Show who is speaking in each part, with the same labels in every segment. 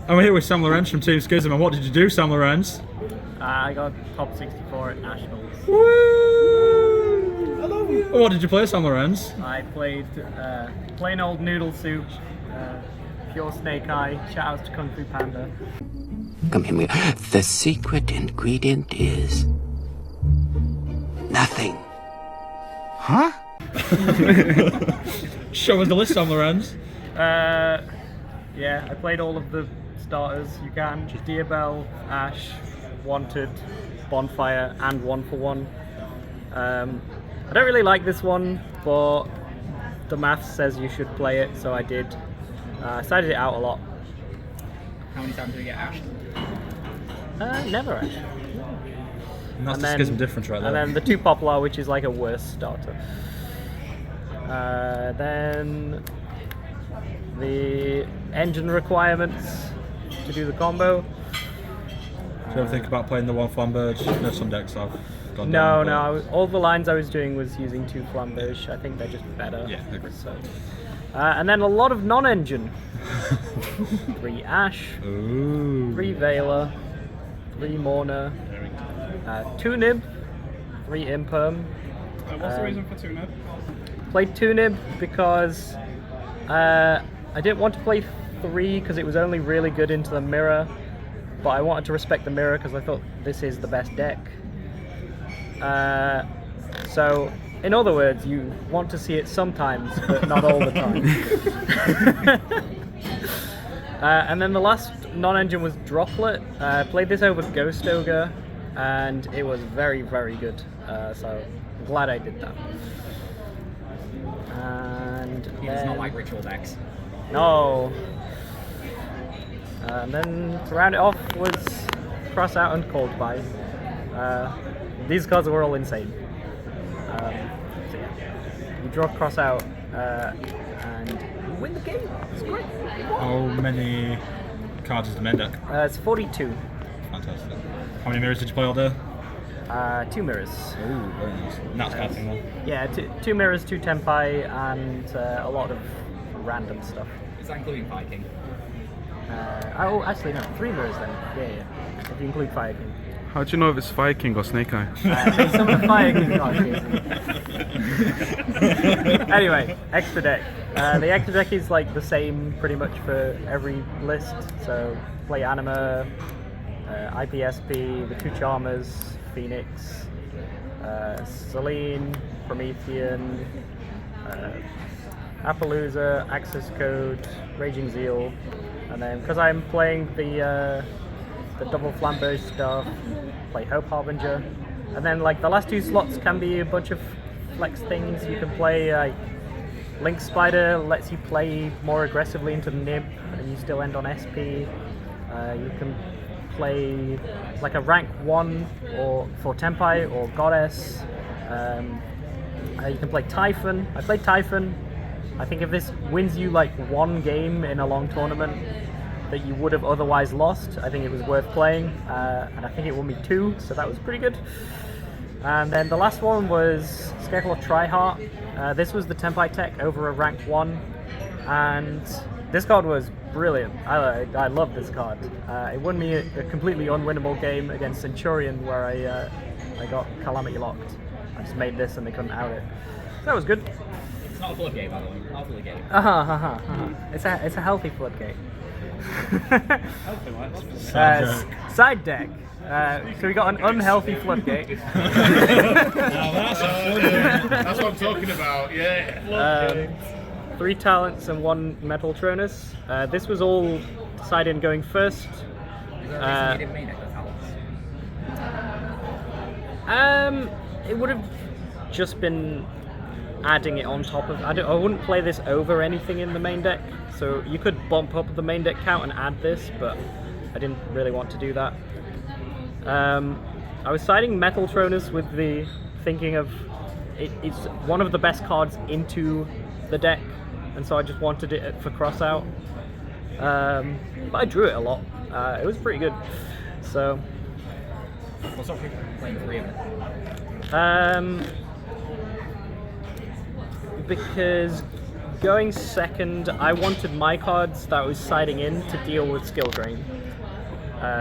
Speaker 1: I'm here with Sam Lorenz from Team Schism, and what did you do, Sam Lorenz?
Speaker 2: I got top 64 at Nationals.
Speaker 1: Woo! I love you. What did you play, Sam Lorenz?
Speaker 2: I played plain old noodle soup, pure snake eye, shout outs to Kung Fu Panda.
Speaker 3: Come here. The secret ingredient is nothing. Huh?
Speaker 1: Show us the list, Sam Lorenz.
Speaker 2: Yeah, I played all of the starters you can. Deerbell, Ash, Wanted, Bonfire, and One for One. I don't really like this one, but the math says you should play it, so I did. I sided it out a lot.
Speaker 4: How many times did we get Ash?
Speaker 2: Never Ash.
Speaker 1: And that's the Schism difference right there.
Speaker 2: And then the 2 Poplar, which is like a worse starter. Then the engine requirements to do the combo.
Speaker 1: Do you ever think about playing the 1 Flamberge? No, some decks I've gone
Speaker 2: No,
Speaker 1: down.
Speaker 2: all the lines I was doing was using 2 Flamberge. I think they're just better.
Speaker 1: Yeah, I agree.
Speaker 2: So, and then a lot of non-engine. 3 Ash,
Speaker 1: Ooh.
Speaker 2: 3 Veiler, 3 Mourner, 2 Nib, 3 Imperm.
Speaker 4: What's the reason for 2 Nib?
Speaker 2: Played 2 Nib because I didn't want to play 3 because it was only really good into the mirror, but I wanted to respect the mirror because I thought this is the best deck. So, in other words, you want to see it sometimes, but not all the time. And then the last non-engine was Droplet. Played this over Ghost Ogre, and it was very, very good. So, I'm glad I did that. And
Speaker 4: He does not like ritual decks.
Speaker 2: No. And then to round it off was Cross Out and Cold Buy. These cards were all insane. So yeah. You draw Cross Out and you win the game. It's great.
Speaker 1: How many cards is the main deck?
Speaker 2: It's 42.
Speaker 1: Fantastic. How many mirrors did you play all day?
Speaker 2: 2 mirrors.
Speaker 1: Ooh, very nice. And that's casting then.
Speaker 2: Yeah, 2 mirrors, 2 Tempai, and a lot of random stuff.
Speaker 4: Is that including Viking?
Speaker 2: Oh, actually no, 3 mirrors then. Yeah. If you include Fire King.
Speaker 5: How do you know if it's Fire King or Snake Eye?
Speaker 2: Some of the Fire King Anyway, extra deck. The extra deck is like the same pretty much for every list. So play Anima, IPSP, the 2 Charmers, Phoenix, Selene, Promethean, Appaloosa, Access Code, Raging Zeal, and then because I'm playing the double Flambeau stuff, play Hope Harbinger, and then like the last 2 slots can be a bunch of flex things. You can play Link Spider, lets you play more aggressively into the Nib, and you still end on SP. You can play like a rank 1 or for Tempai or Goddess. You can play Typhon. I played Typhon. I think if this wins you like 1 game in a long tournament that you would have otherwise lost, I think it was worth playing. And I think it won me 2, so that was pretty good. And then the last one was Scareclaw Tryheart. This was the Tempai tech over a rank 1, and this card was brilliant. I love this card. It won me a completely unwinnable game against Centurion where I got Calamity locked. I just made this and they couldn't out it. So that was good.
Speaker 4: It's not a floodgate, by the way. Not a floodgate.
Speaker 2: It's a healthy floodgate.
Speaker 4: Healthy one.
Speaker 2: Side deck. So we got an unhealthy floodgate.
Speaker 6: That's what I'm talking about, yeah.
Speaker 2: 3 talents and 1 metal Tronus. This was all decided going first.
Speaker 4: Is there a reason you didn't main deck the talents?
Speaker 2: It would have just been adding it on top of. I wouldn't play this over anything in the main deck. So you could bump up the main deck count and add this, but I didn't really want to do that. I was siding Metal Tronus with the thinking of it's one of the best cards into the deck, and so I just wanted it for cross out. But I drew it a lot. It was pretty good. So.
Speaker 4: What's up with playing 3 of it?
Speaker 2: Because going second, I wanted my cards that I was siding in to deal with skill drain,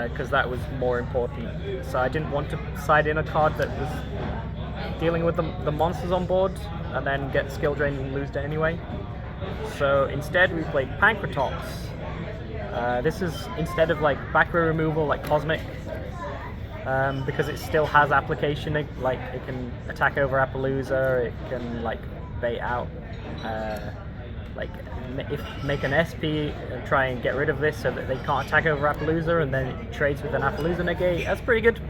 Speaker 2: because that was more important. So I didn't want to side in a card that was dealing with the monsters on board and then get skill drain and lose it anyway. So instead we played Pancratops. This is instead of like back row removal like Cosmic, because it still has application. Like it can attack over Appaloosa, it can like bait out, make an SP and try and get rid of this so that they can't attack over Appaloosa, and then it trades with an Appaloosa negate. That's pretty good.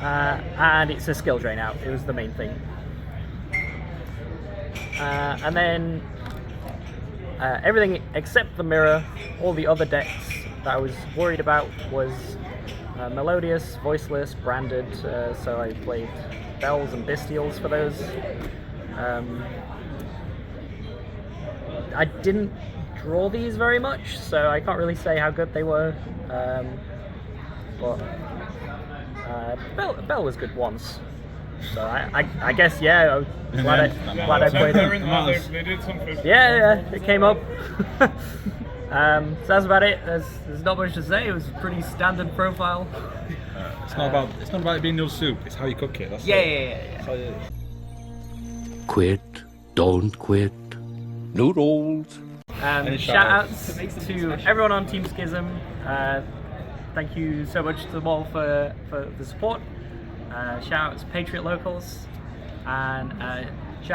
Speaker 2: And it's a skill drain out. It was the main thing. And then everything except the mirror, all the other decks that I was worried about was Melodious, Voiceless, Branded, so I played Bells and Bestials for those. I didn't draw these very much, so I can't really say how good they were, but Bell was good once. So I guess, yeah, I'm glad I played
Speaker 6: They're
Speaker 2: it.
Speaker 6: in they did something.
Speaker 2: Yeah, it came up. So that's about it. There's not much to say. It was a pretty standard profile.
Speaker 1: It's not about it being no soup. It's how you cook it. That's
Speaker 4: Yeah.
Speaker 1: it.
Speaker 3: Quit, don't quit. Noodles.
Speaker 1: Any
Speaker 2: Shout outs to everyone on Team Schism. Thank you so much to them all for the support. Shout outs to Patriot Locals, and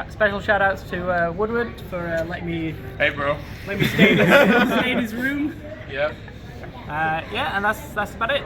Speaker 2: special shout outs to Woodward for letting me
Speaker 6: Hey, bro.
Speaker 2: stay in his room.
Speaker 6: Yep.
Speaker 2: Yeah, and that's about it.